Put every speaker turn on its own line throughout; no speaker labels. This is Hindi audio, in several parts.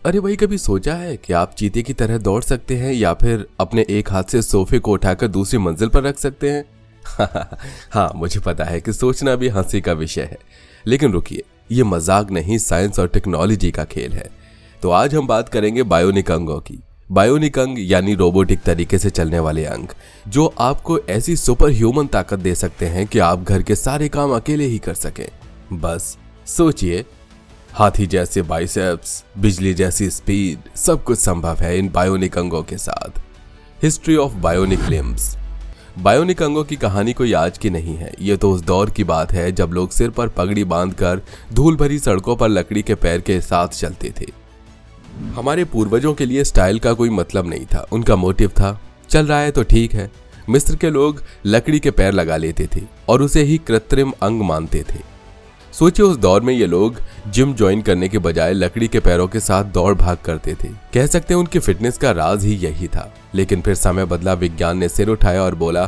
अरे भाई, कभी सोचा है कि आप चीते की तरह दौड़ सकते हैं या फिर अपने एक हाथ से सोफे को उठाकर दूसरी मंजिल पर रख सकते हैं? हाँ, मुझे पता है कि सोचना भी हंसी का विषय है, लेकिन रुकिए, ये मजाक नहीं, साइंस और टेक्नोलॉजी का खेल है। तो आज हम बात करेंगे बायोनिक अंगों की। बायोनिक अंग यानी रोबोटिक तरीके से चलने वाले अंग, जो आपको ऐसी सुपर ह्यूमन ताकत दे सकते हैं कि आप घर के सारे काम अकेले ही कर सकें। बस सोचिए, हाथी जैसे बाइसेप्स, बिजली जैसी स्पीड, सब कुछ संभव है इन बायोनिक अंगों के साथ। History of bionic limbs. Bionic अंगों की कहानी कोई आज की नहीं है, ये तो उस दौर की बात है जब लोग सिर पर पगड़ी बांधकर धूल भरी सड़कों पर लकड़ी के पैर के साथ चलते थे। हमारे पूर्वजों के लिए स्टाइल का कोई मतलब नहीं था, उनका मोटिव था चल रहा है तो ठीक है। मिस्र के लोग लकड़ी के पैर लगा लेते थे और उसे ही कृत्रिम अंग मानते थे। सोचिए, उस दौर में ये लोग जिम ज्वाइन करने के बजाय लकड़ी के पैरों के साथ दौड़ भाग करते थे। कह सकते हैं उनकी फिटनेस का राज ही यही था। लेकिन फिर समय बदला, विज्ञान ने सिर उठाया और बोला,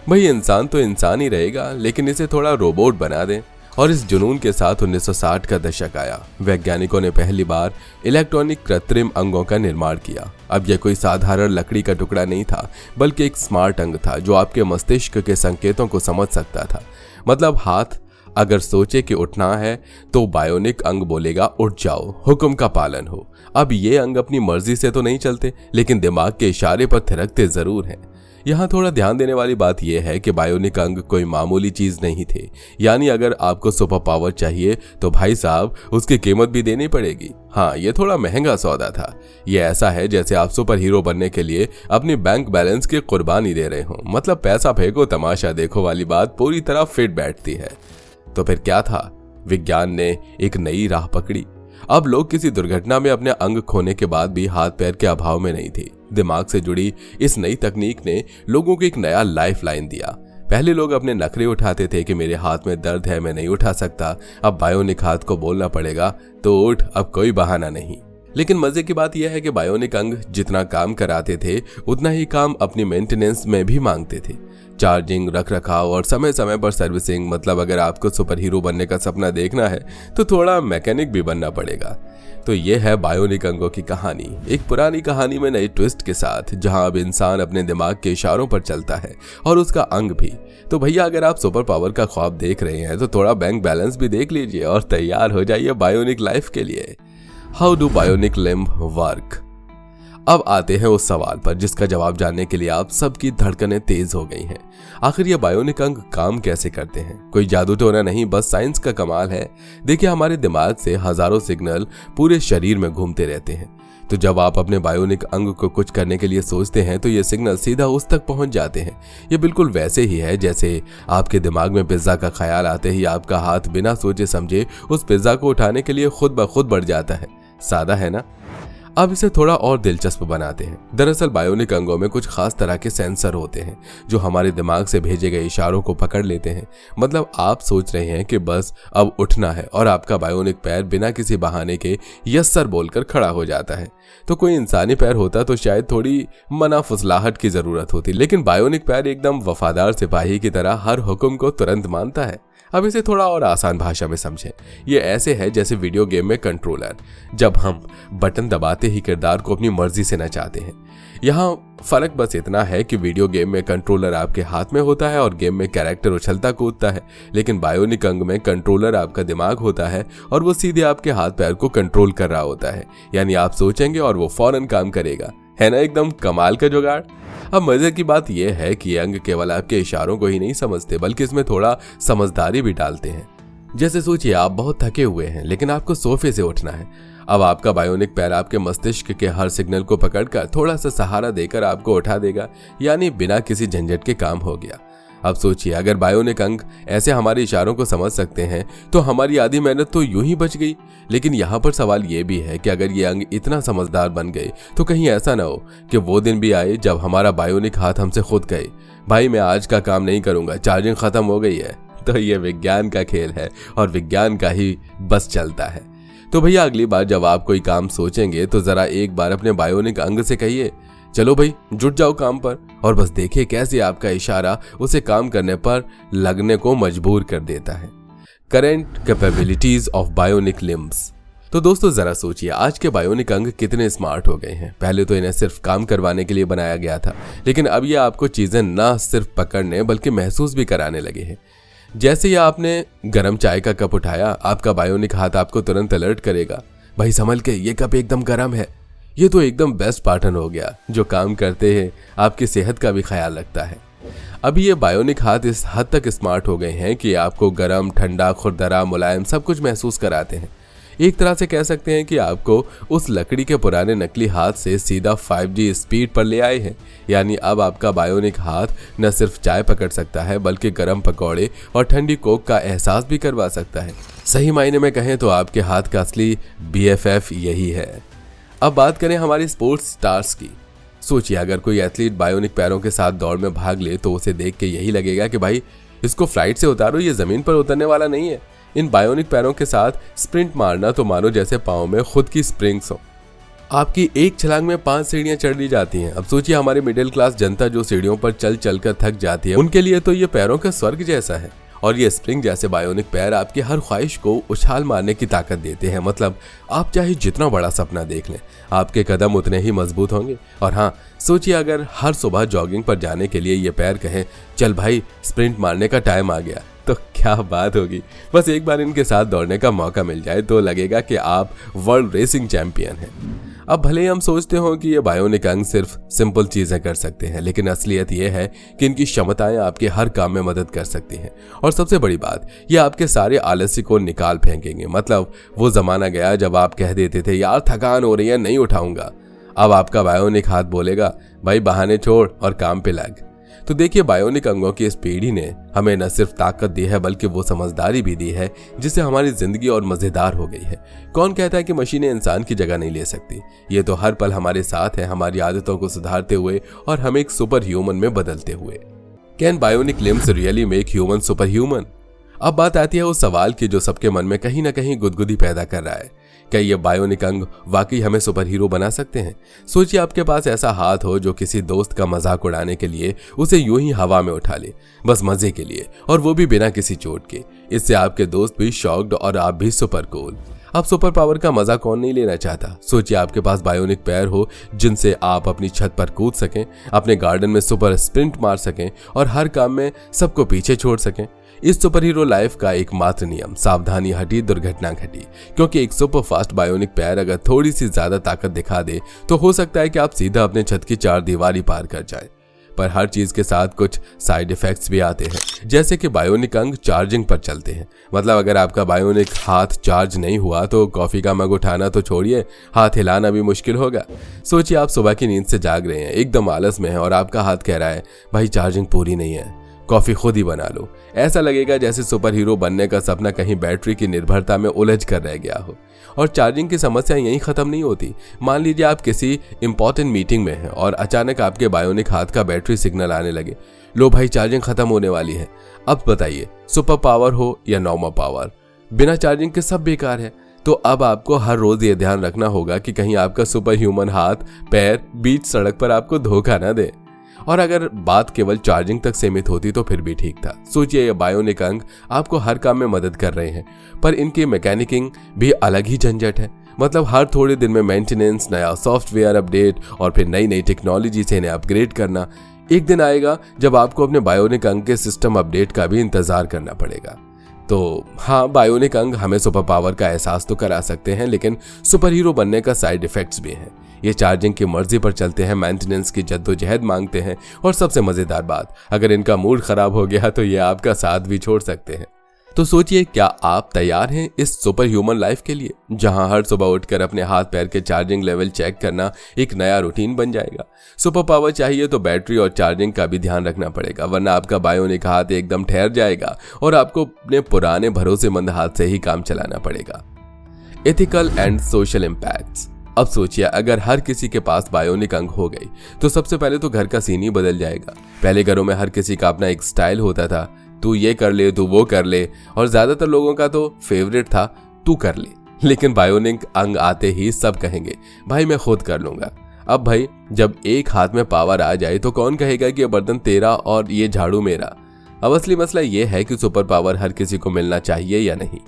भाई इंसान तो इंसान ही रहेगा, लेकिन इसे थोड़ा रोबोट बना दें। और इस जुनून के साथ 1960 का दशक आया। वैज्ञानिकों ने पहली बार इलेक्ट्रॉनिक कृत्रिम अंगों का निर्माण किया। अब यह कोई साधारण लकड़ी का टुकड़ा नहीं था, बल्कि एक स्मार्ट अंग था जो आपके मस्तिष्क के संकेतों को समझ सकता था। मतलब हाथ अगर सोचे कि उठना है तो बायोनिक अंग बोलेगा उठ जाओ, हुक्म का पालन हो। अब ये अंग अपनी मर्जी से तो नहीं चलते, लेकिन दिमाग के इशारे पर थिरकते जरूर हैं। यहाँ थोड़ा ध्यान देने वाली बात यह है कि बायोनिक अंग कोई मामूली चीज नहीं थे। यानी अगर आपको सुपर पावर चाहिए तो भाई साहब उसकी कीमत भी देनी पड़ेगी। हाँ, ये थोड़ा महंगा सौदा था। ये ऐसा है जैसे आप सुपर हीरो बनने के लिए अपनी बैंक बैलेंस की कुर्बानी दे रहे हो। मतलब पैसा फेंको तमाशा देखो वाली बात पूरी तरह फिट बैठती है। तो फिर क्या था? विज्ञान ने एक नई राह पकड़ी। अब लोग किसी दुर्घटना में अपने अंग खोने के बाद भी हाथ पैर के अभाव में नहीं थे। दिमाग से जुड़ी इस नई तकनीक ने लोगों को एक नया लाइफ लाइन दिया। पहले लोग अपने नखरे उठाते थे कि मेरे हाथ में दर्द है, मैं नहीं उठा सकता। अब बायोनिक हाथ को बोलना पड़ेगा तो उठ, अब कोई बहाना नहीं। लेकिन मजे की बात यह है कि बायोनिक अंग जितना काम कराते थे उतना ही काम अपनी मेंटेनेंस में भी मांगते थे। चार्जिंग, रख रखाव और समय समय पर सर्विसिंग। मतलब अगर आपको सुपर हीरो बनने का सपना देखना है तो थोड़ा मैकेनिक भी बनना पड़ेगा। तो ये है बायोनिक अंगों की कहानी, एक पुरानी कहानी में नई ट्विस्ट के साथ, जहां अब इंसान अपने दिमाग के इशारों पर चलता है और उसका अंग भी। तो भैया, अगर आप सुपर पावर का ख्वाब देख रहे हैं तो थोड़ा बैंक बैलेंस भी देख लीजिए और तैयार हो जाइए बायोनिक लाइफ के लिए। How do bionic limb work? अब आते हैं उस सवाल पर जिसका जवाब जानने के लिए आप सबकी धड़कनें तेज हो गई हैं। आखिर ये बायोनिक अंग काम कैसे करते हैं? कोई जादू टोना नहीं, बस साइंस का कमाल है। देखिए, हमारे दिमाग से हजारों सिग्नल पूरे शरीर में घूमते रहते हैं। तो जब आप अपने बायोनिक अंग को कुछ करने के लिए सोचते हैं तो ये सिग्नल सीधा उस तक पहुंच जाते हैं। ये बिल्कुल वैसे ही है जैसे आपके दिमाग में पिज्जा का ख्याल आते ही आपका हाथ बिना सोचे समझे उस पिज्जा को उठाने के लिए खुद ब खुद बढ़ जाता है। सादा है ना? अब इसे थोड़ा और दिलचस्प बनाते हैं। दरअसल बायोनिक अंगों में कुछ खास तरह के सेंसर होते हैं जो हमारे दिमाग से भेजे गए इशारों को पकड़ लेते हैं। मतलब आप सोच रहे हैं कि बस अब उठना है और आपका बायोनिक पैर बिना किसी बहाने के यस सर बोलकर खड़ा हो जाता है। तो कोई इंसानी पैर होता तो शायद थोड़ी मना फुसलाहट की जरूरत होती, लेकिन बायोनिक पैर एकदम वफादार सिपाही की तरह हर हुक्म को तुरंत मानता है। अब इसे थोड़ा और आसान भाषा में समझें। ये ऐसे है जैसे वीडियो गेम में कंट्रोलर, जब हम बटन दबाते ही किरदार को अपनी मर्जी से नचाते हैं। यहाँ फर्क बस इतना है कि वीडियो गेम में कंट्रोलर आपके हाथ में होता है और गेम में कैरेक्टर उछलता कूदता है, लेकिन बायोनिक अंग में कंट्रोलर आपका दिमाग होता है और वो सीधे आपके हाथ पैर को कंट्रोल कर रहा होता है। यानी आप सोचेंगे और वो फौरन काम करेगा। है ना एकदम कमाल का जुगाड़? अब मजे की बात यह है कि ये अंग केवल आपके इशारों को ही नहीं समझते, बल्कि इसमें थोड़ा समझदारी भी डालते हैं। जैसे सोचिए, आप बहुत थके हुए हैं लेकिन आपको सोफे से उठना है। अब आपका बायोनिक पैर आपके मस्तिष्क के हर सिग्नल को पकड़कर थोड़ा सा सहारा देकर आपको उठा देगा। यानी बिना किसी झंझट के काम हो गया। अब सोचिए, अगर बायोनिक अंग ऐसे हमारे इशारों को समझ सकते हैं तो हमारी आधी मेहनत तो यूं ही बच गई। लेकिन यहाँ पर सवाल ये भी है कि अगर ये अंग इतना समझदार बन गए तो कहीं ऐसा ना हो कि वो दिन भी आए जब हमारा बायोनिक हाथ हमसे खुद कहे, भाई मैं आज का काम नहीं करूंगा, चार्जिंग खत्म हो गई है। तो ये विज्ञान का खेल है और विज्ञान का ही बस चलता है। तो भैया, अगली बार जब आप कोई काम सोचेंगे तो जरा एक बार अपने बायोनिक अंग से कहिए, चलो भाई जुट जाओ काम पर, और बस देखिए कैसे आपका इशारा उसे काम करने पर लगने को मजबूर कर देता है। Current capabilities of bionic limbs. तो दोस्तों जरा सोचिए आज के बायोनिक अंग कितने स्मार्ट हो गए हैं। पहले तो इन्हें सिर्फ काम करवाने के लिए बनाया गया था, लेकिन अब ये आपको चीजें न सिर्फ पकड़ने बल्कि महसूस भी कराने लगे हैं। जैसे ही आपने गर्म चाय का कप उठाया, आपका बायोनिक हाथ आपको तुरंत अलर्ट करेगा, भाई संभल के, ये कप एकदम गर्म है। ये तो एकदम बेस्ट पार्टनर हो गया जो काम करते हैं, आपकी सेहत का भी ख्याल रखता है। अभी ये बायोनिक हाथ इस हद तक स्मार्ट हो गए हैं कि आपको गर्म, ठंडा, खुरदरा, मुलायम सब कुछ महसूस कराते हैं। एक तरह से कह सकते हैं कि आपको उस लकड़ी के पुराने नकली हाथ से सीधा 5G स्पीड पर ले आए हैं। यानी अब आपका बायोनिक हाथ न सिर्फ चाय पकड़ सकता है बल्कि गर्म पकौड़े और ठंडी कोक का एहसास भी करवा सकता है। सही मायने में कहें तो आपके हाथ का असली BFF यही है। अब बात करें हमारे स्पोर्ट्स स्टार्स की। सोचिए अगर कोई एथलीट बायोनिक पैरों के साथ दौड़ में भाग ले तो उसे देख के यही लगेगा कि भाई इसको फ्लाइट से उतारो, ये जमीन पर उतरने वाला नहीं है। इन बायोनिक पैरों के साथ स्प्रिंट मारना तो मानो जैसे पाँव में खुद की स्प्रिंग्स हो। आपकी एक छलांग में 5 सीढ़ियां चढ़ ली जाती हैं। अब सोचिए हमारी मिडिल क्लास जनता जो सीढ़ियों पर चल चल कर थक जाती है, उनके लिए तो ये पैरों का स्वर्ग जैसा है। और ये स्प्रिंग जैसे बायोनिक पैर आपकी हर ख्वाहिश को उछाल मारने की ताकत देते हैं। मतलब आप चाहे जितना बड़ा सपना देख लें, आपके कदम उतने ही मजबूत होंगे। और हाँ, सोचिए अगर हर सुबह जॉगिंग पर जाने के लिए ये पैर कहें, चल भाई स्प्रिंट मारने का टाइम आ गया, तो क्या बात होगी। बस एक बार इनके साथ दौड़ने का मौका मिल जाए तो लगेगा कि आप वर्ल्ड रेसिंग चैंपियन हैं। अब भले ही हम सोचते हो कि ये बायोनिक अंग सिर्फ सिंपल चीजें कर सकते हैं, लेकिन असलियत ये है कि इनकी क्षमताएं आपके हर काम में मदद कर सकती हैं। और सबसे बड़ी बात, ये आपके सारे आलस्य को निकाल फेंकेंगे। मतलब वो जमाना गया जब आप कह देते थे यार थकान हो रही है, नहीं उठाऊंगा। अब आपका बायोनिक हाथ बोलेगा भाई बहाने छोड़ और काम पे लग। तो देखिए बायोनिक अंगों की इस पीढ़ी ने हमें न सिर्फ ताकत दी है बल्कि वो समझदारी भी दी है जिससे हमारी जिंदगी और मजेदार हो गई है। कौन कहता है कि मशीनें इंसान की जगह नहीं ले सकती। ये तो हर पल हमारे साथ है, हमारी आदतों को सुधारते हुए और हमें एक सुपर ह्यूमन में बदलते हुए। Can bionic limbs really make human super human? अब बात आती है उस सवाल की जो सबके मन में कहीं ना कहीं गुदगुदी पैदा कर रहा है। क्या ये बायोनिक अंग वाकई हमें सुपर हीरो बना सकते हैं? सोचिए आपके पास ऐसा हाथ हो जो किसी दोस्त का मजाक उड़ाने के लिए उसे यूं ही हवा में उठा ले, बस मजे के लिए, और वो भी बिना किसी चोट के। इससे आपके दोस्त भी शॉक्ड और आप भी सुपर कूल। अब सुपर पावर का मजा कौन नहीं लेना चाहता। सोचिए आपके पास बायोनिक पैर हो जिनसे आप अपनी छत पर कूद सकें, अपने गार्डन में सुपर स्प्रिंट मार सकें और हर काम में सबको पीछे छोड़ सकें। इस सुपर हीरो लाइफ का एकमात्र नियम, सावधानी हटी दुर्घटना घटी। क्योंकि एक सुपर फास्ट बायोनिक पैर अगर थोड़ी सी ज्यादा ताकत दिखा दे तो हो सकता है कि आप सीधा अपने छत की 4 दीवारी पार कर जाए। पर हर चीज के साथ कुछ साइड इफेक्ट्स भी आते हैं, जैसे कि बायोनिक अंग चार्जिंग पर चलते हैं। मतलब अगर आपका बायोनिक हाथ चार्ज नहीं हुआ तो कॉफी का मग उठाना तो छोड़िए, हाथ हिलाना भी मुश्किल होगा। सोचिए आप सुबह की नींद से जाग रहे हैं, एकदम आलस में है और आपका हाथ कह रहा है भाई चार्जिंग पूरी नहीं है, कॉफी खुद ही बना लो। ऐसा लगेगा जैसे सुपर हीरो बनने का सपना कहीं बैटरी की निर्भरता में उलझ कर रह गया हो। और चार्जिंग की समस्या यहीं खत्म नहीं होती। मान लीजिए आप किसी इंपॉर्टेंट मीटिंग में हैं और अचानक आपके बायोनिक हाथ का बैटरी सिग्नल आने लगे, लो भाई चार्जिंग खत्म होने वाली है। अब बताइए सुपर पावर हो या नॉर्मल पावर, बिना चार्जिंग के सब बेकार है। तो अब आपको हर रोज ये ध्यान रखना होगा कि कहीं आपका सुपर ह्यूमन हाथ पैर बीच सड़क पर आपको धोखा ना दे। और अगर बात केवल चार्जिंग तक सीमित होती तो फिर भी ठीक था। सोचिए ये बायोनिक अंग आपको हर काम में मदद कर रहे हैं, पर इनकी मैकेनिकिंग भी अलग ही झंझट है। मतलब हर थोड़े दिन में मेंटेनेंस, नया सॉफ्टवेयर अपडेट और फिर नई नई टेक्नोलॉजी से इन्हें अपग्रेड करना। एक दिन आएगा जब आपको अपने बायोनिक अंग के सिस्टम अपडेट का भी इंतजार करना पड़ेगा। तो हाँ, बायोनिक अंग हमें सुपर पावर का एहसास तो करा सकते हैं, लेकिन सुपर हीरो बनने का साइड इफेक्ट्स भी हैं। ये चार्जिंग की मर्जी पर चलते हैं, मेंटेनेंस की जद्दोजहद मांगते हैं और सबसे मजेदार बात, अगर इनका मूड खराब हो गया तो ये आपका साथ भी छोड़ सकते हैं। तो सोचिए क्या आप तैयार हैं इस सुपर ह्यूमन लाइफ के लिए, जहां हर सुबह उठकर अपने हाथ पैर के चार्जिंग लेवल चेक करना एक नया रूटीन बन जाएगा। सुपर पावर चाहिए तो बैटरी और चार्जिंग का भी ध्यान रखना पड़ेगा, वरना आपका बायोनिक हाथ एकदम ठहर जाएगा और आपको अपने पुराने भरोसेमंद हाथ से ही काम चलाना पड़ेगा। Ethical and social impacts. अब सोचिए अगर हर किसी के पास बायोनिक अंग हो गई तो सबसे पहले तो घर का सीन ही बदल जाएगा। पहले घरों में हर किसी का अपना एक स्टाइल होता था, तू ये कर ले, तू वो कर ले, और ज्यादातर लोगों का तो फेवरेट था तू कर ले। लेकिन बायोनिक अंग आते ही सब कहेंगे भाई मैं खुद कर लूंगा। अब भाई जब एक हाथ में पावर आ जाए तो कौन कहेगा कि ये बर्तन तेरा और ये झाड़ू मेरा। अब असली मसला ये है कि सुपर पावर हर किसी को मिलना चाहिए या नहीं।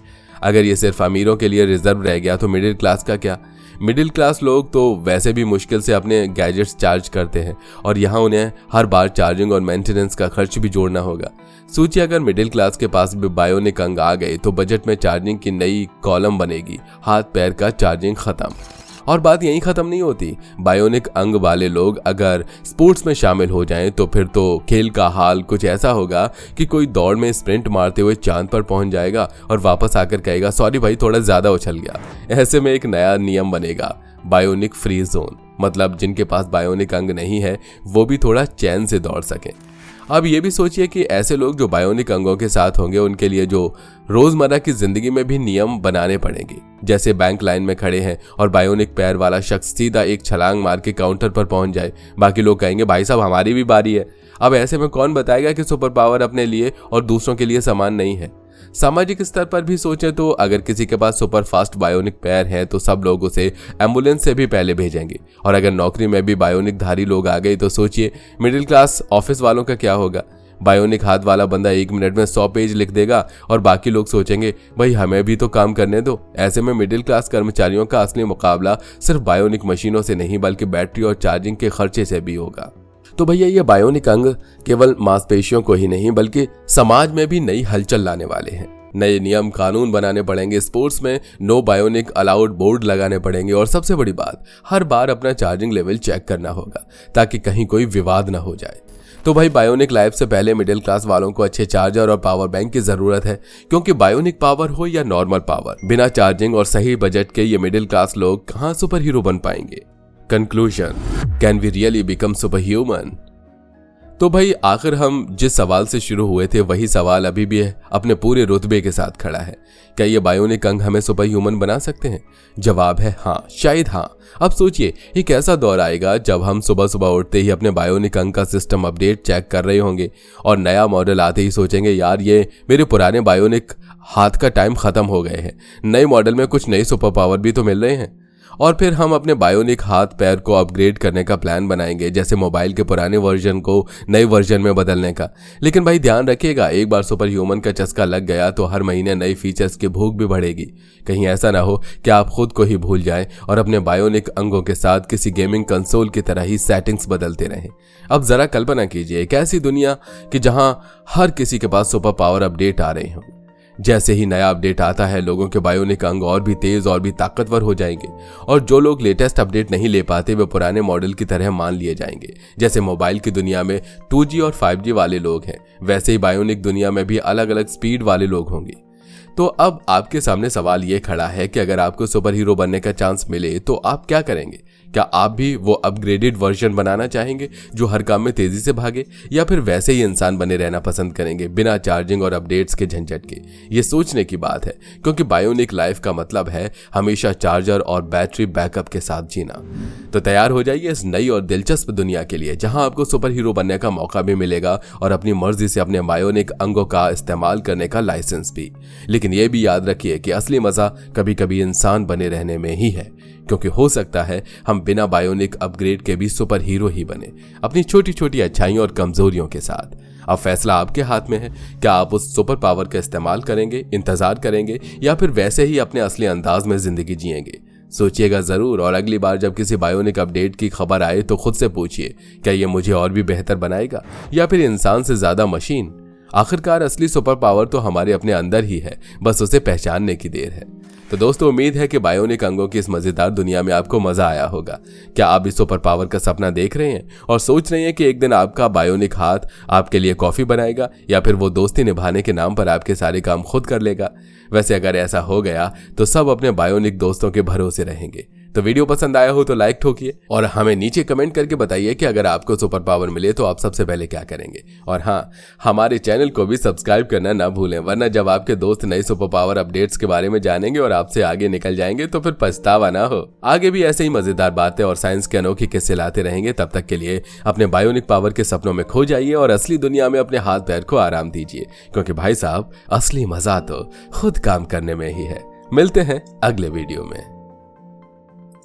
अगर ये सिर्फ अमीरों के लिए रिजर्व रह गया तो मिडिल क्लास का क्या? मिडिल क्लास लोग तो वैसे भी मुश्किल से अपने गैजेट्स चार्ज करते हैं और यहाँ उन्हें हर बार चार्जिंग और मेंटेनेंस का खर्च भी जोड़ना होगा। सोचिए अगर मिडिल क्लास के पास भी बायोनिक अंग आ गए तो बजट में चार्जिंग की नई कॉलम बनेगी, हाथ पैर का चार्जिंग खत्म। और बात यहीं खत्म नहीं होती, बायोनिक अंग वाले लोग अगर स्पोर्ट्स में शामिल हो जाएं तो फिर तो खेल का हाल कुछ ऐसा होगा कि कोई दौड़ में स्प्रिंट मारते हुए चांद पर पहुंच जाएगा और वापस आकर कहेगा सॉरी भाई थोड़ा ज्यादा उछल गया। ऐसे में एक नया नियम बनेगा, बायोनिक फ्री जोन, मतलब जिनके पास बायोनिक अंग नहीं है वो भी थोड़ा चैन से दौड़ सकें। अब ये भी सोचिए कि ऐसे लोग जो बायोनिक अंगों के साथ होंगे उनके लिए जो रोजमर्रा की जिंदगी में भी नियम बनाने पड़ेंगे। जैसे बैंक लाइन में खड़े हैं और बायोनिक पैर वाला शख्स सीधा एक छलांग मार के काउंटर पर पहुंच जाए, बाकी लोग कहेंगे भाई साहब हमारी भी बारी है। अब ऐसे में कौन बताएगा कि सुपर पावर अपने लिए और दूसरों के लिए समान नहीं है? सामाजिक स्तर पर भी सोचें तो अगर किसी के पास सुपर फास्ट बायोनिक पैर हैं तो सब लोग उसे एम्बुलेंस से भी पहले भेजेंगे। और अगर नौकरी में भी बायोनिक धारी लोग आ गए तो सोचिए मिडिल क्लास ऑफिस वालों का क्या होगा? बायोनिक हाथ वाला बंदा 1 मिनट में 100 पेज लिख देगा और बाकी लोग सोचेंगे भाई हमें भी तो काम करने दो। ऐसे में मिडिल क्लास कर्मचारियों का असली मुकाबला सिर्फ बायोनिक मशीनों से नहीं बल्कि बैटरी और चार्जिंग के खर्चे से भी होगा। तो भैया ये बायोनिक अंग केवल मांसपेशियों को ही नहीं बल्कि समाज में भी नई हलचल लाने वाले हैं। नए नियम कानून बनाने पड़ेंगे, स्पोर्ट्स में नो बायोनिक अलाउड बोर्ड लगाने पड़ेंगे और सबसे बड़ी बात हर बार अपना चार्जिंग लेवल चेक करना होगा ताकि कहीं कोई विवाद ना हो जाए। तो भाई बायोनिक लाइफ से पहले मिडिल क्लास वालों को अच्छे चार्जर और पावर बैंक की जरूरत है, क्योंकि बायोनिक पावर हो या नॉर्मल पावर, बिना चार्जिंग और सही बजट के ये मिडिल क्लास लोग कहां सुपर हीरो बन पाएंगे। Conclusion, can we really become super human? तो भाई आखिर हम जिस सवाल से शुरू हुए थे वही सवाल अभी भी अपने पूरे रुतबे के साथ खड़ा है। क्या ये बायोनिक अंग हमें सुपर ह्यूमन बना सकते हैं? जवाब है हाँ, शायद हाँ। अब सोचिए एक ऐसा दौर आएगा जब हम सुबह सुबह उठते ही अपने बायोनिक अंग का सिस्टम अपडेट चेक कर रहे होंगे और नया मॉडल आते ही सोचेंगे यार ये मेरे पुराने बायोनिक हाथ का टाइम खत्म हो गए हैं, नए मॉडल में कुछ नए सुपर पावर भी तो मिल रहे हैं। और फिर हम अपने बायोनिक हाथ पैर को अपग्रेड करने का प्लान बनाएंगे, जैसे मोबाइल के पुराने वर्जन को नए वर्जन में बदलने का। लेकिन भाई ध्यान रखिएगा, एक बार सुपर ह्यूमन का चस्का लग गया तो हर महीने नई फीचर्स की भूख भी बढ़ेगी। कहीं ऐसा ना हो कि आप खुद को ही भूल जाएं और अपने बायोनिक अंगों के साथ किसी गेमिंग कंसोल की तरह ही सेटिंग्स बदलते रहें। अब जरा कल्पना कीजिए एक ऐसी दुनिया कि जहां हर किसी के पास सुपर पावर अपडेट आ रहे हों। जैसे ही नया अपडेट आता है लोगों के बायोनिक अंग और भी तेज और भी ताकतवर हो जाएंगे और जो लोग लेटेस्ट अपडेट नहीं ले पाते वे पुराने मॉडल की तरह मान लिए जाएंगे। जैसे मोबाइल की दुनिया में 2G और 5G वाले लोग हैं, वैसे ही बायोनिक दुनिया में भी अलग अलग स्पीड वाले लोग होंगे। तो अब आपके सामने सवाल ये खड़ा है कि अगर आपको सुपर हीरो बनने का चांस मिले तो आप क्या करेंगे? क्या आप भी वो अपग्रेडेड वर्जन बनाना चाहेंगे जो हर काम में तेजी से भागे, या फिर वैसे ही इंसान बने रहना पसंद करेंगे बिना चार्जिंग और अपडेट्स के झंझट के? ये सोचने की बात है, क्योंकि बायोनिक लाइफ का मतलब है हमेशा चार्जर और बैटरी बैकअप के साथ जीना। तो तैयार हो जाइए इस नई और दिलचस्प दुनिया के लिए जहां आपको सुपर हीरो बनने का मौका भी मिलेगा और अपनी मर्जी से अपने बायोनिक अंगों का इस्तेमाल करने का लाइसेंस भी। लेकिन यह भी याद रखिए कि असली मजा कभी कभी इंसान बने रहने में ही है, क्योंकि हो सकता है हम बिना बायोनिक अपग्रेड के भी सुपर हीरो ही बने, अपनी छोटी छोटी अच्छाइयों और कमजोरियों के साथ। अब फैसला आपके हाथ में है, क्या आप उस सुपर पावर का इस्तेमाल करेंगे, इंतजार करेंगे, या फिर वैसे ही अपने असली अंदाज में जिंदगी जिएंगे? सोचिएगा जरूर, और अगली बार जब किसी बायोनिक अपडेट की खबर आए तो खुद से पूछिए क्या ये मुझे और भी बेहतर बनाएगा या फिर इंसान से ज्यादा मशीन? आखिरकार असली सुपर पावर तो हमारे अपने अंदर ही है, बस उसे पहचानने की देर है। तो दोस्तों उम्मीद है कि बायोनिक अंगों की इस मजेदार दुनिया में आपको मजा आया होगा। क्या आप इस सुपर पावर का सपना देख रहे हैं और सोच रहे हैं कि एक दिन आपका बायोनिक हाथ आपके लिए कॉफी बनाएगा या फिर वो दोस्ती निभाने के नाम पर आपके सारे काम खुद कर लेगा? वैसे अगर ऐसा हो गया तो सब अपने बायोनिक दोस्तों के भरोसे रहेंगे। तो वीडियो पसंद आया हो तो लाइक ठोकिए और हमें नीचे कमेंट करके बताइए कि अगर आपको सुपर पावर मिले तो आप सबसे पहले क्या करेंगे। और हाँ, हमारे चैनल को भी सब्सक्राइब करना ना भूलें, वरना जब आपके दोस्त नए सुपर पावर अपडेट्स के बारे में जानेंगे और आपसे आगे निकल जाएंगे तो फिर पछतावा ना हो। आगे भी ऐसे ही मजेदार बातें और साइंस के अनोखे किस्से लाते रहेंगे। तब तक के लिए अपने बायोनिक पावर के सपनों में खो जाइए और असली दुनिया में अपने हाथ पैर को आराम दीजिए, क्योंकि भाई साहब असली मजा तो खुद काम करने में ही है। मिलते हैं अगले वीडियो में।